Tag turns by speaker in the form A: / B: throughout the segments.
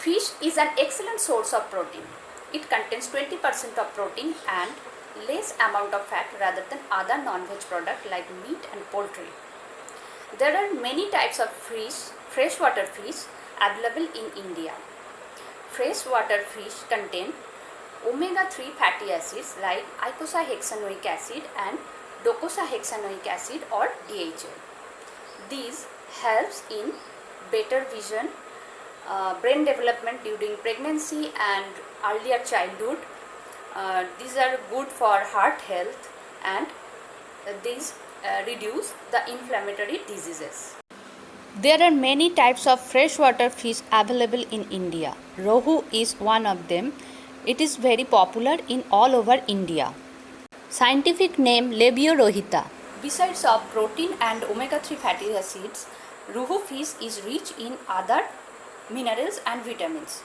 A: Fish is an excellent source of protein. It contains 20% of protein and less amount of fat rather than other non-veg products like meat and poultry. There are many types of freshwater fish available in India. Freshwater fish contain omega-3 fatty acids like eicosahexaenoic acid and docosahexaenoic acid or DHA. These helps in better vision, brain development during pregnancy and earlier childhood. These are good for heart health and these reduce the inflammatory diseases. There are many types of freshwater fish available in India. Rohu is one of them. It is very popular in all over India. Scientific name Labiorhita. Besides of protein and omega-3 fatty acids, Rohu fish is rich in other minerals and vitamins.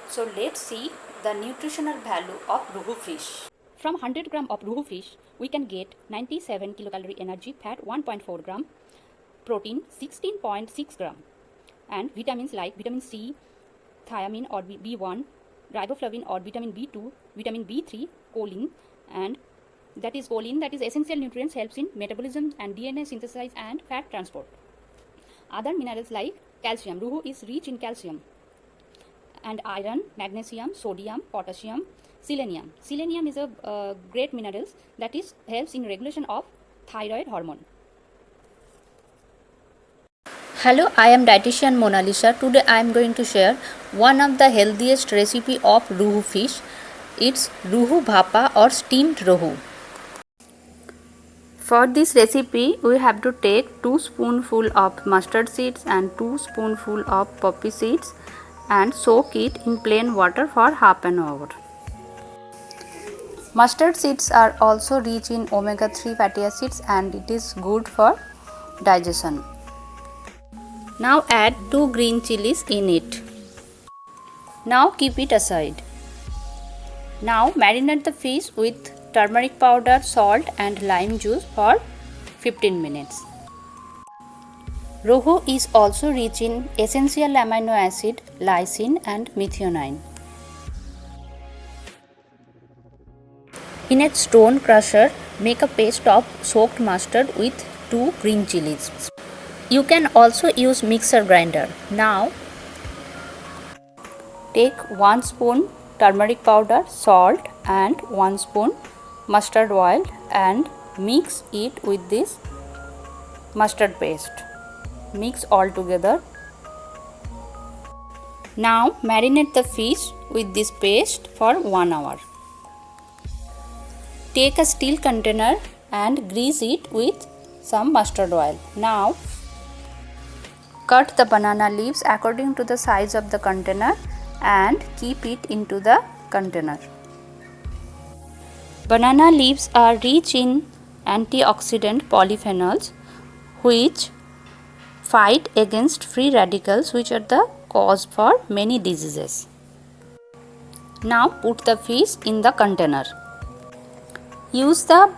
A: So let's see the nutritional value of Rohu fish. From 100 gram of Rohu fish, we can get 97 kilocalorie energy, fat 1.4 gram, protein 16.6 gram, and vitamins like vitamin C, thiamine or B1, riboflavin or vitamin B2, vitamin B3, choline, and that is essential nutrients, helps in metabolism and DNA synthesis and fat transport. Other minerals like calcium. Rohu is rich in calcium and iron, magnesium, sodium, potassium, selenium. Selenium is a great mineral that helps in regulation of thyroid hormone. Hello, I am dietitian Mona Lisa. Today I am going to share one of the healthiest recipe of Rohu fish. It's Rohu Bhapa or steamed Rohu. For this recipe, we have to take 2 spoonful of mustard seeds and 2 spoonful of poppy seeds and soak it in plain water for half an hour. Mustard seeds are also rich in omega-3 fatty acids and it is good for digestion. Now add 2 green chilies in it. Now keep it aside. Now marinate the fish with turmeric powder, salt and lime juice for 15 minutes. Rohu is also rich in essential amino acid, lysine and methionine. In a stone crusher, make a paste of soaked mustard with 2 green chilies. You can also use mixer grinder. Now take 1 spoon turmeric powder, salt and 1 spoon mustard oil and mix it with this mustard paste. Mix all together. Now marinate the fish with this paste for 1 hour. Take a steel container and grease it with some mustard oil. Now cut the banana leaves according to the size of the container and keep it into the container. Banana leaves are rich in antioxidant polyphenols which fight against free radicals which are the cause for many diseases. Now put the fish in the container. Use the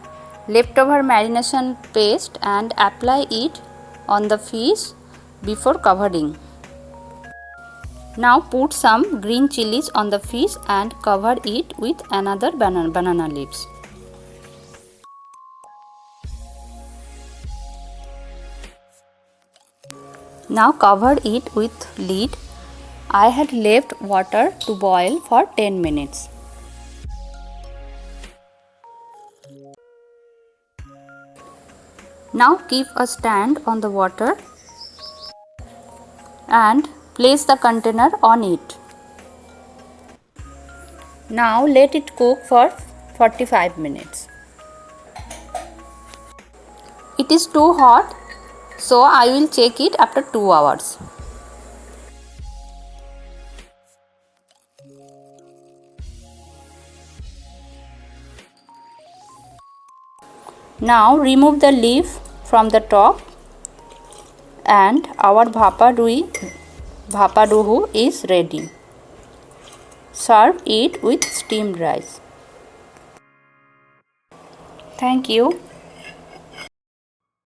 A: leftover marination paste and apply it on the fish before covering. Now put some green chilies on the fish and cover it with another banana leaves. Now cover it with lid. I had left water to boil for 10 minutes. Now keep a stand on the water and place the container on it. Now let it cook for 45 minutes. It is too hot, so I will check it after 2 hours. Now remove the leaf from the top and our Bhapa Rohu is ready. Serve it with steamed rice. Thank you.